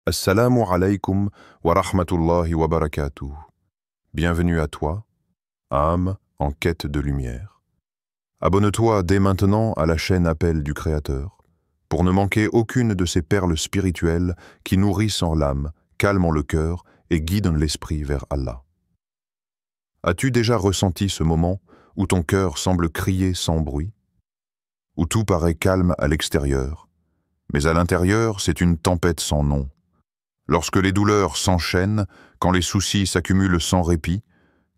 Assalamu alaykum wa rahmatullahi wa barakatuh. Bienvenue à toi, âme en quête de lumière. Abonne-toi dès maintenant à la chaîne Appel du Créateur, pour ne manquer aucune de ces perles spirituelles qui nourrissent en l'âme, calment le cœur et guident l'esprit vers Allah. As-tu déjà ressenti ce moment où ton cœur semble crier sans bruit, où tout paraît calme à l'extérieur, mais à l'intérieur c'est une tempête sans nom? Lorsque les douleurs s'enchaînent, quand les soucis s'accumulent sans répit,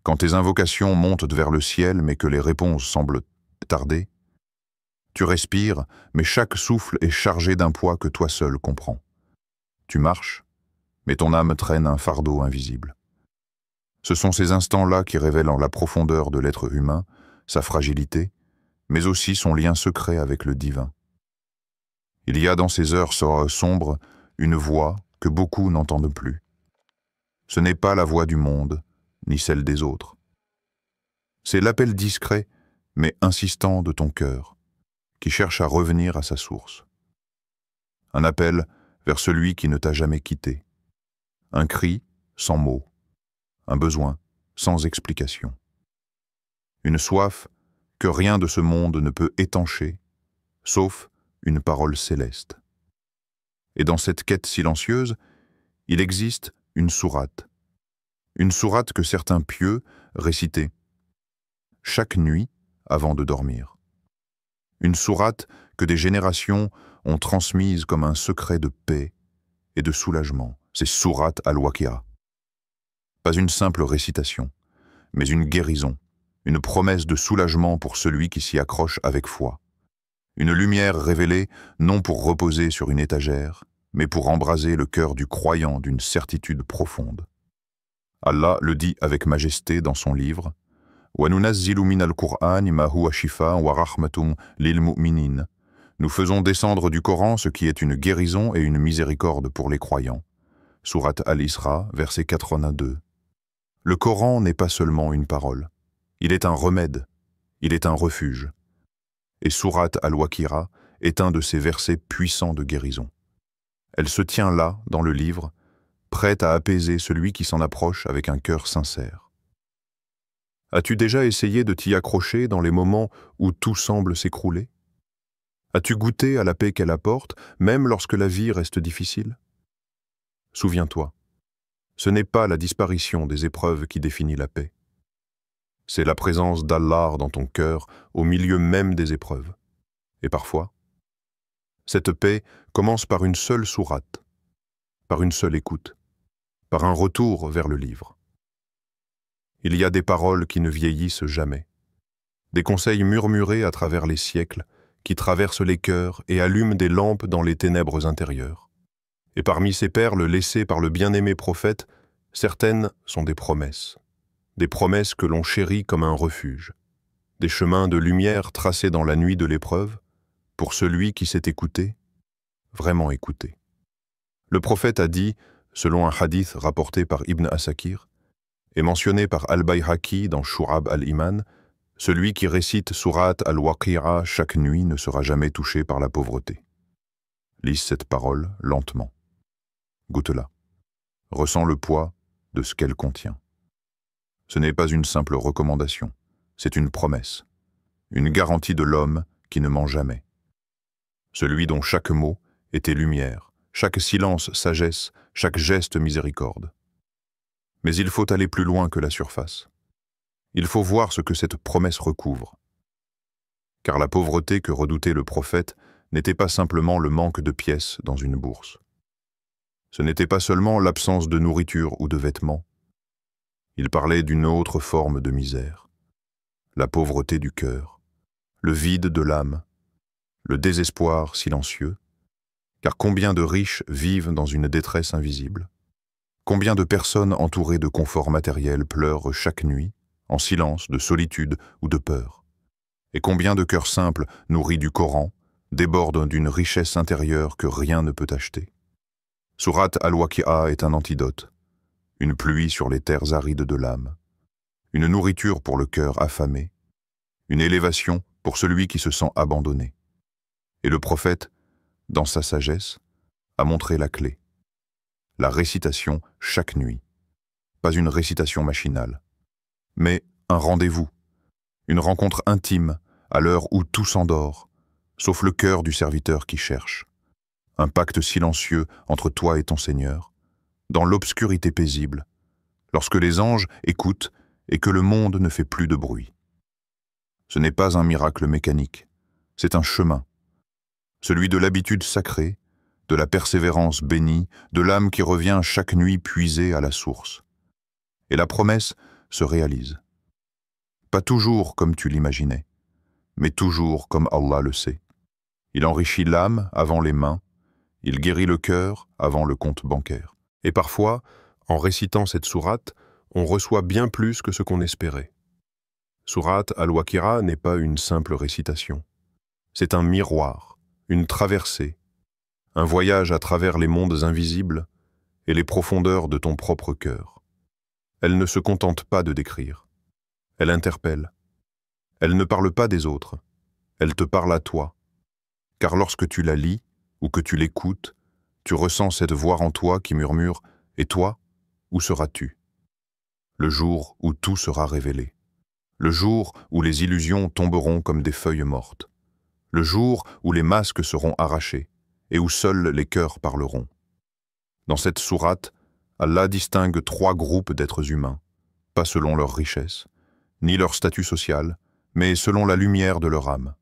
quand tes invocations montent vers le ciel mais que les réponses semblent tarder, tu respires, mais chaque souffle est chargé d'un poids que toi seul comprends. Tu marches, mais ton âme traîne un fardeau invisible. Ce sont ces instants-là qui révèlent en la profondeur de l'être humain, sa fragilité, mais aussi son lien secret avec le divin. Il y a dans ces heures sombres une voix que beaucoup n'entendent plus. Ce n'est pas la voix du monde, ni celle des autres. C'est l'appel discret, mais insistant de ton cœur, qui cherche à revenir à sa source. Un appel vers celui qui ne t'a jamais quitté. Un cri sans mots. Un besoin sans explication. Une soif que rien de ce monde ne peut étancher, sauf une parole céleste. Et dans cette quête silencieuse, il existe une sourate. Une sourate que certains pieux récitaient chaque nuit avant de dormir. Une sourate que des générations ont transmise comme un secret de paix et de soulagement. C'est sourate al-Waqi'a. Pas une simple récitation, mais une guérison, une promesse de soulagement pour celui qui s'y accroche avec foi. Une lumière révélée non pour reposer sur une étagère, mais pour embraser le cœur du croyant d'une certitude profonde. Allah le dit avec majesté dans son livre « Wa nunazzilu minal Qur'ani ma huwa shifa'un wa rahmatun lil mu'minin » Nous faisons descendre du Coran ce qui est une guérison et une miséricorde pour les croyants. Sourate Al-Isra, verset 82. Le Coran n'est pas seulement une parole. Il est un remède, il est un refuge. Et Sourate Al-Waqi'a est un de ces versets puissants de guérison. Elle se tient là, dans le livre, prête à apaiser celui qui s'en approche avec un cœur sincère. As-tu déjà essayé de t'y accrocher dans les moments où tout semble s'écrouler? As-tu goûté à la paix qu'elle apporte, même lorsque la vie reste difficile? Souviens-toi, ce n'est pas la disparition des épreuves qui définit la paix. C'est la présence d'Allah dans ton cœur au milieu même des épreuves. Et parfois, cette paix commence par une seule sourate, par une seule écoute, par un retour vers le livre. Il y a des paroles qui ne vieillissent jamais, des conseils murmurés à travers les siècles qui traversent les cœurs et allument des lampes dans les ténèbres intérieures. Et parmi ces perles laissées par le bien-aimé prophète, certaines sont des promesses que l'on chérit comme un refuge, des chemins de lumière tracés dans la nuit de l'épreuve, pour celui qui s'est écouté, vraiment écouté. Le prophète a dit, selon un hadith rapporté par Ibn Asakir, et mentionné par Al-Bayhaqi dans Shu'ab al-Iman, celui qui récite Sourate al-Waqi'a chaque nuit ne sera jamais touché par la pauvreté. Lis cette parole lentement. Goûte-la. Ressens le poids de ce qu'elle contient. Ce n'est pas une simple recommandation, c'est une promesse, une garantie de l'homme qui ne ment jamais. Celui dont chaque mot était lumière, chaque silence sagesse, chaque geste miséricorde. Mais il faut aller plus loin que la surface. Il faut voir ce que cette promesse recouvre. Car la pauvreté que redoutait le prophète n'était pas simplement le manque de pièces dans une bourse. Ce n'était pas seulement l'absence de nourriture ou de vêtements. Il parlait d'une autre forme de misère. La pauvreté du cœur, le vide de l'âme, le désespoir silencieux. Car combien de riches vivent dans une détresse invisible? Combien de personnes entourées de confort matériel pleurent chaque nuit, en silence, de solitude ou de peur? Et combien de cœurs simples, nourris du Coran, débordent d'une richesse intérieure que rien ne peut acheter? Sourate al-Waqi'a est un antidote, une pluie sur les terres arides de l'âme, une nourriture pour le cœur affamé, une élévation pour celui qui se sent abandonné. Et le prophète, dans sa sagesse, a montré la clé. la récitation chaque nuit. Pas une récitation machinale, mais un rendez-vous, une rencontre intime à l'heure où tout s'endort, sauf le cœur du serviteur qui cherche. Un pacte silencieux entre toi et ton Seigneur, dans l'obscurité paisible, lorsque les anges écoutent et que le monde ne fait plus de bruit. Ce n'est pas un miracle mécanique, c'est un chemin, celui de l'habitude sacrée, de la persévérance bénie, de l'âme qui revient chaque nuit puisée à la source. Et la promesse se réalise. Pas toujours comme tu l'imaginais, mais toujours comme Allah le sait. Il enrichit l'âme avant les mains, il guérit le cœur avant le compte bancaire. Et parfois, en récitant cette sourate, on reçoit bien plus que ce qu'on espérait. Sourate Al-Waqi'a n'est pas une simple récitation. C'est un miroir, une traversée, un voyage à travers les mondes invisibles et les profondeurs de ton propre cœur. Elle ne se contente pas de décrire. Elle interpelle. Elle ne parle pas des autres. Elle te parle à toi. Car lorsque tu la lis ou que tu l'écoutes, tu ressens cette voix en toi qui murmure « Et toi, où seras-tu » Le jour où tout sera révélé. Le jour où les illusions tomberont comme des feuilles mortes. Le jour où les masques seront arrachés et où seuls les cœurs parleront. Dans cette sourate, Allah distingue 3 groupes d'êtres humains, pas selon leur richesse, ni leur statut social, mais selon la lumière de leur âme.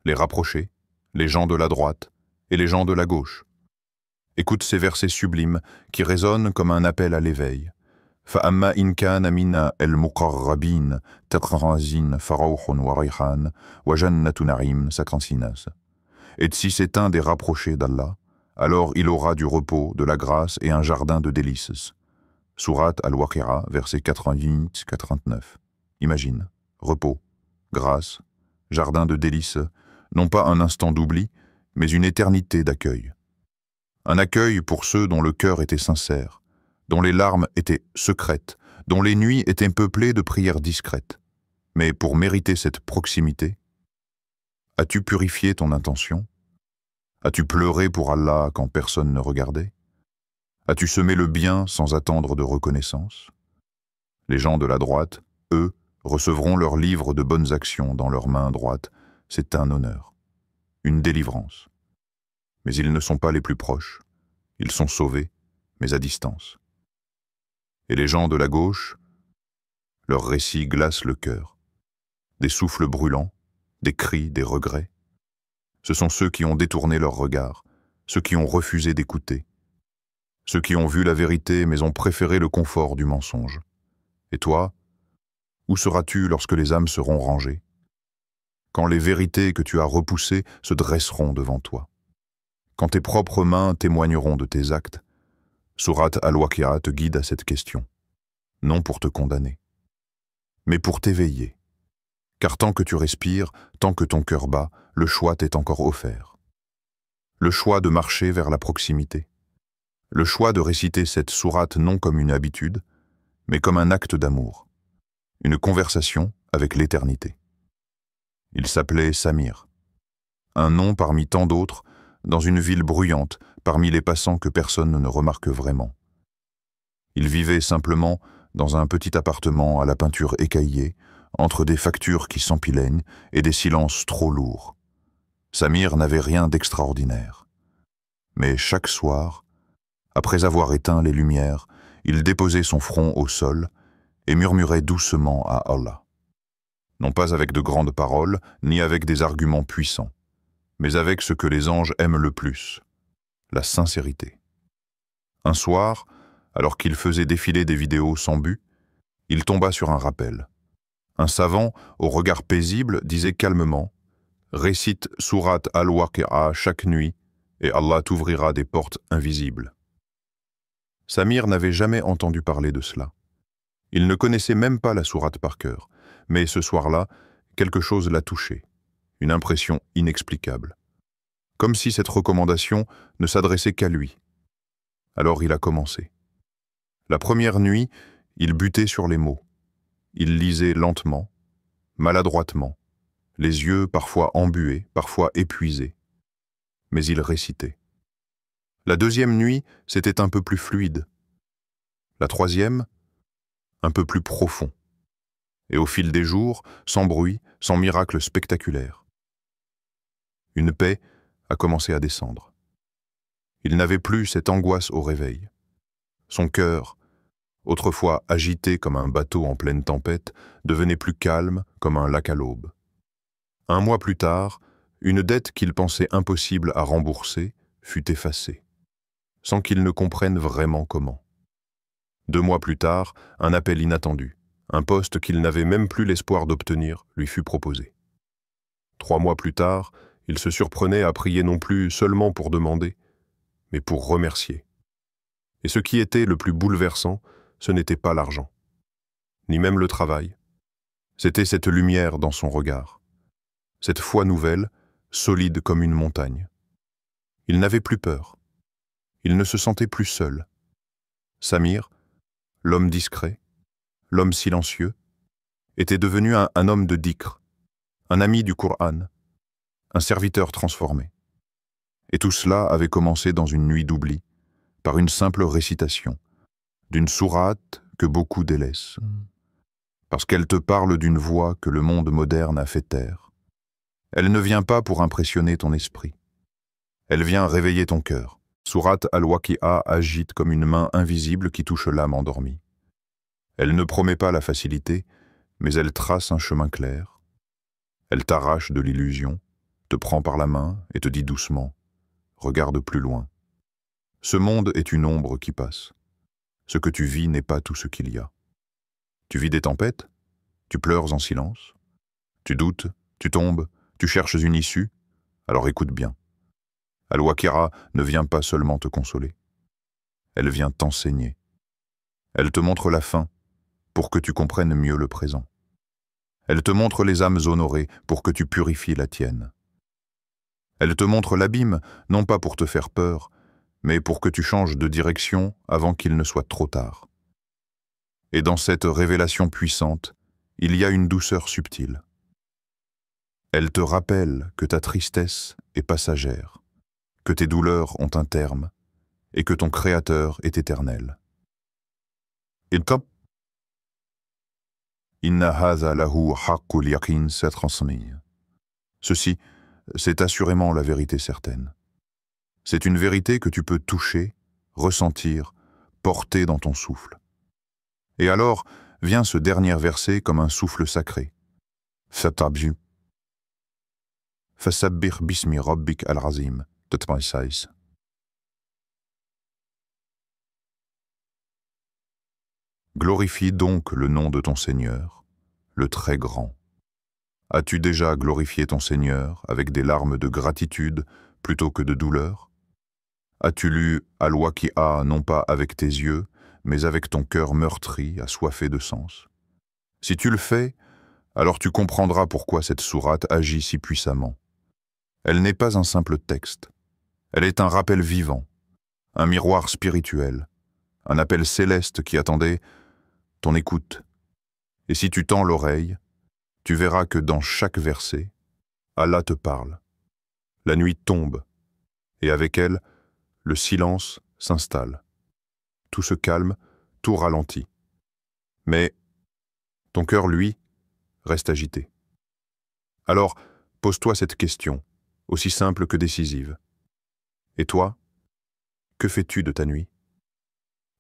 Les rapprochés, les gens de la droite et les gens de la gauche. Écoute ces versets sublimes qui résonnent comme un appel à l'éveil. فَأَمَّا إِنْ كَانَ مِنَ الْمُقَرَّبِينَ تَقْرَازِينَ فَرَوْحٌ وَرَيْحَانٌ وَجَنَّةُ نَعِيمٍ 56. Et si c'est un des rapprochés d'Allah, alors il aura du repos, de la grâce et un jardin de délices. Sourate Al-Waqi'a, versets 88-89. Imagine, repos, grâce, jardin de délices, non pas un instant d'oubli, mais une éternité d'accueil. Un accueil pour ceux dont le cœur était sincère, dont les larmes étaient secrètes, dont les nuits étaient peuplées de prières discrètes. Mais pour mériter cette proximité, as-tu purifié ton intention? As-tu pleuré pour Allah quand personne ne regardait? As-tu semé le bien sans attendre de reconnaissance? Les gens de la droite, eux, recevront leur livre de bonnes actions dans leur main droite. C'est un honneur, une délivrance. Mais ils ne sont pas les plus proches. Ils sont sauvés, mais à distance. Et les gens de la gauche, leur récit glace le cœur. Des souffles brûlants, des cris, des regrets. Ce sont ceux qui ont détourné leur regard, ceux qui ont refusé d'écouter, ceux qui ont vu la vérité mais ont préféré le confort du mensonge. Et toi, où seras-tu lorsque les âmes seront rangées? Quand les vérités que tu as repoussées se dresseront devant toi? Quand tes propres mains témoigneront de tes actes? Sourate Al-Waqi'a te guide à cette question, non pour te condamner, mais pour t'éveiller. Car tant que tu respires, tant que ton cœur bat, le choix t'est encore offert. Le choix de marcher vers la proximité. Le choix de réciter cette sourate non comme une habitude, mais comme un acte d'amour. Une conversation avec l'éternité. Il s'appelait Samir. Un nom parmi tant d'autres, dans une ville bruyante, parmi les passants que personne ne remarque vraiment. Il vivait simplement dans un petit appartement à la peinture écaillée, entre des factures qui s'empilaignent et des silences trop lourds. Samir n'avait rien d'extraordinaire. Mais chaque soir, après avoir éteint les lumières, il déposait son front au sol et murmurait doucement à Allah. Non pas avec de grandes paroles, ni avec des arguments puissants, mais avec ce que les anges aiment le plus, la sincérité. Un soir, alors qu'il faisait défiler des vidéos sans but, il tomba sur un rappel. Un savant, au regard paisible, disait calmement « Récite Sourate Al-Waqi'a chaque nuit, et Allah t'ouvrira des portes invisibles. » Samir n'avait jamais entendu parler de cela. Il ne connaissait même pas la sourate par cœur, mais ce soir-là, quelque chose l'a touché, une impression inexplicable. Comme si cette recommandation ne s'adressait qu'à lui. Alors il a commencé. La première nuit, il butait sur les mots. Il lisait lentement, maladroitement, les yeux parfois embués, parfois épuisés. Mais il récitait. La deuxième nuit, c'était un peu plus fluide. La troisième, un peu plus profond. Et au fil des jours, sans bruit, sans miracle spectaculaire. Une paix a commencé à descendre. Il n'avait plus cette angoisse au réveil. Son cœur, autrefois agité comme un bateau en pleine tempête, devenait plus calme comme un lac à l'aube. Un mois plus tard, une dette qu'il pensait impossible à rembourser fut effacée, sans qu'il ne comprenne vraiment comment. 2 mois plus tard, un appel inattendu, un poste qu'il n'avait même plus l'espoir d'obtenir, lui fut proposé. 3 mois plus tard, il se surprenait à prier non plus seulement pour demander, mais pour remercier. Et ce qui était le plus bouleversant, ce n'était pas l'argent, ni même le travail. C'était cette lumière dans son regard, cette foi nouvelle, solide comme une montagne. Il n'avait plus peur. Il ne se sentait plus seul. Samir, l'homme discret, l'homme silencieux, était devenu un homme de dhikr, un ami du Coran, un serviteur transformé. Et tout cela avait commencé dans une nuit d'oubli, par une simple récitation, d'une sourate que beaucoup délaissent, parce qu'elle te parle d'une voix que le monde moderne a fait taire. Elle ne vient pas pour impressionner ton esprit. Elle vient réveiller ton cœur. Sourate al-Waqi'a agite comme une main invisible qui touche l'âme endormie. Elle ne promet pas la facilité, mais elle trace un chemin clair. Elle t'arrache de l'illusion, te prend par la main et te dit doucement « Regarde plus loin ». Ce monde est une ombre qui passe. Ce que tu vis n'est pas tout ce qu'il y a. Tu vis des tempêtes, tu pleures en silence, tu doutes, tu tombes, tu cherches une issue, alors écoute bien. Al-Waqi'a ne vient pas seulement te consoler. Elle vient t'enseigner. Elle te montre la fin pour que tu comprennes mieux le présent. Elle te montre les âmes honorées pour que tu purifies la tienne. Elle te montre l'abîme, non pas pour te faire peur, mais pour que tu changes de direction avant qu'il ne soit trop tard. Et dans cette révélation puissante, il y a une douceur subtile. Elle te rappelle que ta tristesse est passagère, que tes douleurs ont un terme, et que ton Créateur est éternel. Inna hadha lahu haqqul yaqin satransmi. Ceci, c'est assurément la vérité certaine. C'est une vérité que tu peux toucher, ressentir, porter dans ton souffle. Et alors vient ce dernier verset comme un souffle sacré. Fatabju. Fasabbih bismi rabbik al-azim. Glorifie donc le nom de ton Seigneur, le très grand. As-tu déjà glorifié ton Seigneur avec des larmes de gratitude plutôt que de douleur? As-tu lu Al-Waqi'a non pas avec tes yeux, mais avec ton cœur meurtri, assoiffé de sens? Si tu le fais, alors tu comprendras pourquoi cette sourate agit si puissamment. Elle n'est pas un simple texte. Elle est un rappel vivant, un miroir spirituel, un appel céleste qui attendait ton écoute. Et si tu tends l'oreille, tu verras que dans chaque verset, Allah te parle. La nuit tombe, et avec elle, le silence s'installe. Tout se calme, tout ralentit. Mais ton cœur, lui, reste agité. Alors, pose-toi cette question, aussi simple que décisive. Et toi, que fais-tu de ta nuit?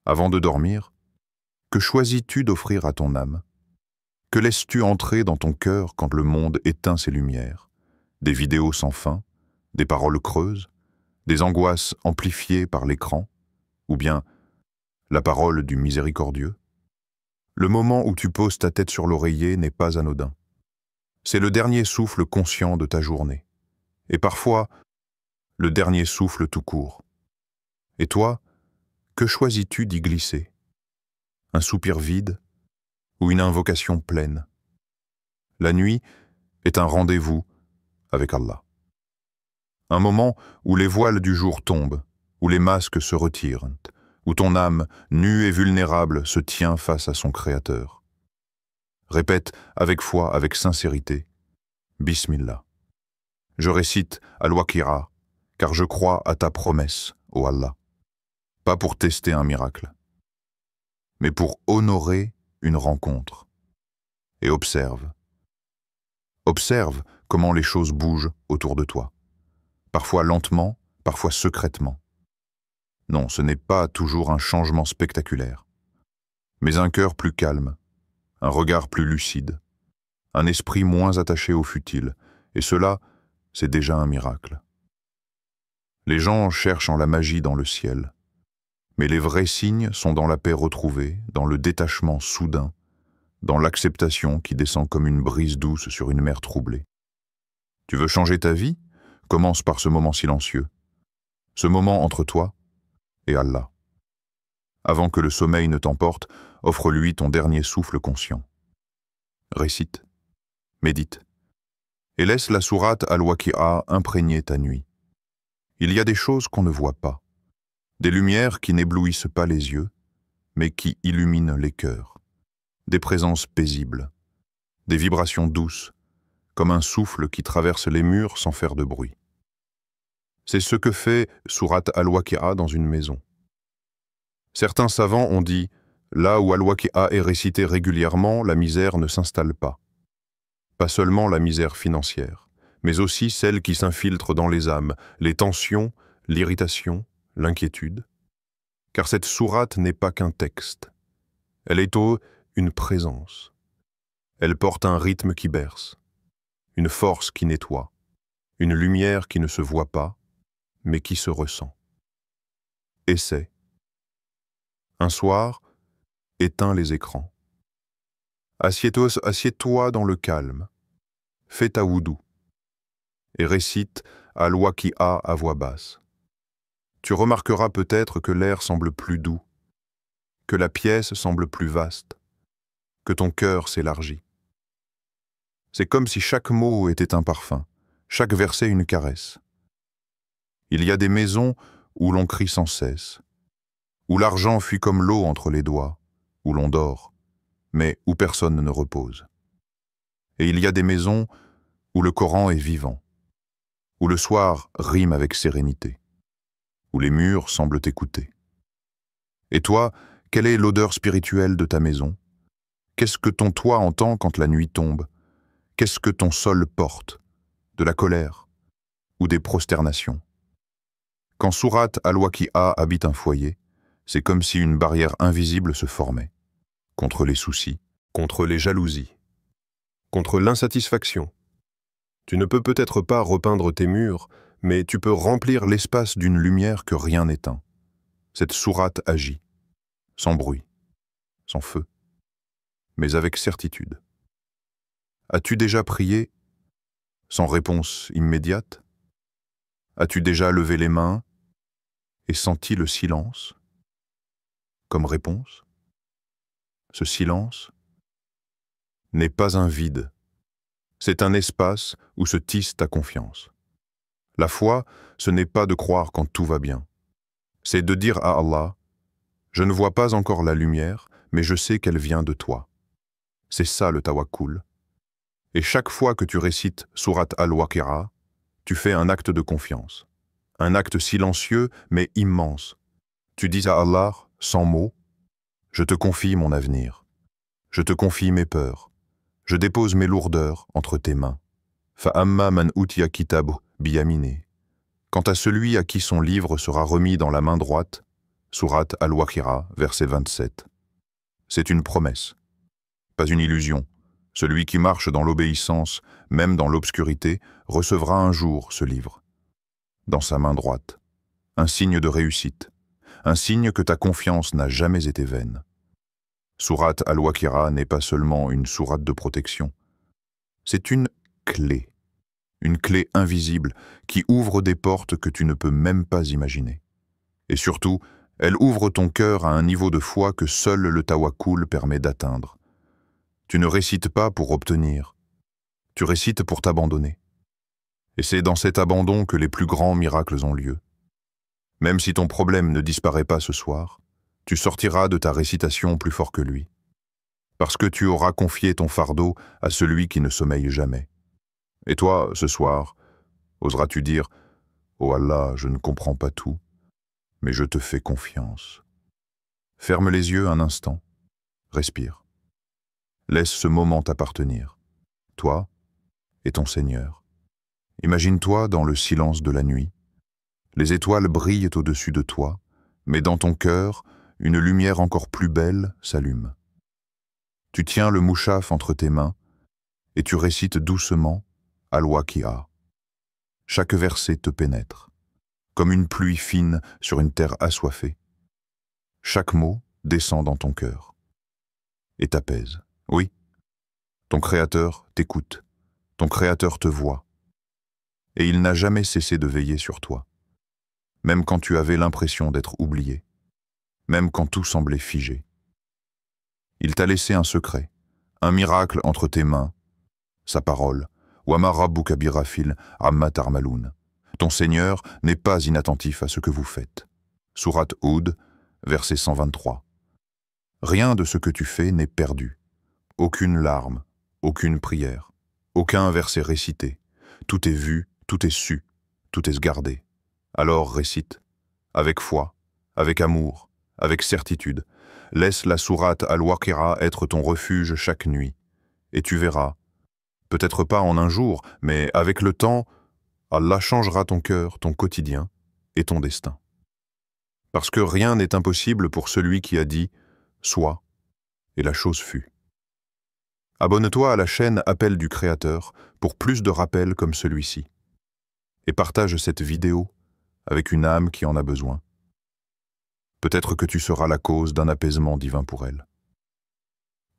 Avant de dormir, que choisis-tu d'offrir à ton âme? Que laisses-tu entrer dans ton cœur quand le monde éteint ses lumières? Des vidéos sans fin, des paroles creuses, des angoisses amplifiées par l'écran, ou bien la parole du miséricordieux? Le moment où tu poses ta tête sur l'oreiller n'est pas anodin. C'est le dernier souffle conscient de ta journée. Et parfois, le dernier souffle tout court. Et toi, que choisis-tu d'y glisser? Un soupir vide ou une invocation pleine? La nuit est un rendez-vous avec Allah. Un moment où les voiles du jour tombent, où les masques se retirent, où ton âme, nue et vulnérable, se tient face à son Créateur. Répète avec foi, avec sincérité, Bismillah. Je récite Al-Waqi'a, car je crois à ta promesse, ô Allah, pas pour tester un miracle, mais pour honorer une rencontre. Et observe. Observe comment les choses bougent autour de toi, parfois lentement, parfois secrètement. Non, ce n'est pas toujours un changement spectaculaire, mais un cœur plus calme, un regard plus lucide, un esprit moins attaché au futile, et cela, c'est déjà un miracle. Les gens cherchent en la magie dans le ciel, mais les vrais signes sont dans la paix retrouvée, dans le détachement soudain, dans l'acceptation qui descend comme une brise douce sur une mer troublée. Tu veux changer ta vie? Commence par ce moment silencieux, ce moment entre toi et Allah. Avant que le sommeil ne t'emporte, offre-lui ton dernier souffle conscient. Récite, médite, et laisse la sourate Al-Waqi'a imprégner ta nuit. Il y a des choses qu'on ne voit pas, des lumières qui n'éblouissent pas les yeux, mais qui illuminent les cœurs, des présences paisibles, des vibrations douces, comme un souffle qui traverse les murs sans faire de bruit. C'est ce que fait sourate Al-Waqi'a dans une maison. Certains savants ont dit « Là où Al-Waqi'a est récité régulièrement, la misère ne s'installe pas. » Pas seulement la misère financière, mais aussi celle qui s'infiltre dans les âmes, les tensions, l'irritation, l'inquiétude. Car cette sourate n'est pas qu'un texte. Elle est une présence. Elle porte un rythme qui berce, une force qui nettoie, une lumière qui ne se voit pas, mais qui se ressent. Essaie. Un soir, éteins les écrans. Assieds-toi dans le calme. Fais ta wudu et récite Al-Waqi'a à voix basse. Tu remarqueras peut-être que l'air semble plus doux, que la pièce semble plus vaste, que ton cœur s'élargit. C'est comme si chaque mot était un parfum, chaque verset une caresse. Il y a des maisons où l'on crie sans cesse, où l'argent fuit comme l'eau entre les doigts, où l'on dort, mais où personne ne repose. Et il y a des maisons où le Coran est vivant, où le soir rime avec sérénité, où les murs semblent écouter. Et toi, quelle est l'odeur spirituelle de ta maison? Qu'est-ce que ton toit entend quand la nuit tombe? Qu'est-ce que ton sol porte? De la colère ou des prosternations? Quand sourate Al-Waqi'a habite un foyer, c'est comme si une barrière invisible se formait, contre les soucis, contre les jalousies, contre l'insatisfaction. Tu ne peux peut-être pas repeindre tes murs, mais tu peux remplir l'espace d'une lumière que rien n'éteint. Cette sourate agit, sans bruit, sans feu, mais avec certitude. As-tu déjà prié sans réponse immédiate? As-tu déjà levé les mains et senti le silence comme réponse? Ce silence n'est pas un vide, c'est un espace où se tisse ta confiance. La foi, ce n'est pas de croire quand tout va bien. C'est de dire à Allah, « Je ne vois pas encore la lumière, mais je sais qu'elle vient de toi. » C'est ça le tawakkul. Et chaque fois que tu récites sourate Al-Waqi'a, tu fais un acte de confiance. Un acte silencieux, mais immense. Tu dis à Allah, sans mots, « Je te confie mon avenir. Je te confie mes peurs. Je dépose mes lourdeurs entre tes mains. Fa'amma man utiya kitabu biyamine. Quant à celui à qui son livre sera remis dans la main droite, sourate Al-Waqi'a, verset 27. C'est une promesse, pas une illusion. Celui qui marche dans l'obéissance, même dans l'obscurité, recevra un jour ce livre, dans sa main droite. Un signe de réussite, un signe que ta confiance n'a jamais été vaine. Sourate Al-Waqi'a n'est pas seulement une sourate de protection, c'est une clé invisible qui ouvre des portes que tu ne peux même pas imaginer. Et surtout, elle ouvre ton cœur à un niveau de foi que seul le tawakkul permet d'atteindre. Tu ne récites pas pour obtenir, tu récites pour t'abandonner. Et c'est dans cet abandon que les plus grands miracles ont lieu. Même si ton problème ne disparaît pas ce soir, tu sortiras de ta récitation plus fort que lui, parce que tu auras confié ton fardeau à celui qui ne sommeille jamais. Et toi, ce soir, oseras-tu dire « Oh Allah, je ne comprends pas tout, mais je te fais confiance. Ferme les yeux un instant, respire. Laisse ce moment t'appartenir, toi et ton Seigneur. Imagine-toi dans le silence de la nuit. Les étoiles brillent au-dessus de toi, mais dans ton cœur, une lumière encore plus belle s'allume. Tu tiens le mouchaf entre tes mains et tu récites doucement Al-Waqi'a. Chaque verset te pénètre, comme une pluie fine sur une terre assoiffée. Chaque mot descend dans ton cœur et t'apaise. Oui, ton Créateur t'écoute, ton Créateur te voit, et il n'a jamais cessé de veiller sur toi, même quand tu avais l'impression d'être oublié, même quand tout semblait figé. Il t'a laissé un secret, un miracle entre tes mains, sa parole, Wama rabbuka birafil amma tarmaloun. Ton Seigneur n'est pas inattentif à ce que vous faites. Sourate Hud, verset 123. Rien de ce que tu fais n'est perdu. Aucune larme, aucune prière, aucun verset récité. Tout est vu, tout est su, tout est gardé. Alors récite, avec foi, avec amour, avec certitude. Laisse la sourate Al-Waqi'a être ton refuge chaque nuit. Et tu verras, peut-être pas en un jour, mais avec le temps, Allah changera ton cœur, ton quotidien et ton destin. Parce que rien n'est impossible pour celui qui a dit « Sois » et la chose fut. Abonne-toi à la chaîne Appel du Créateur pour plus de rappels comme celui-ci. Et partage cette vidéo avec une âme qui en a besoin. Peut-être que tu seras la cause d'un apaisement divin pour elle.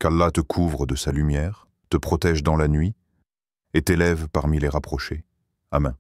Qu'Allah te couvre de sa lumière, te protège dans la nuit et t'élève parmi les rapprochés. Amen.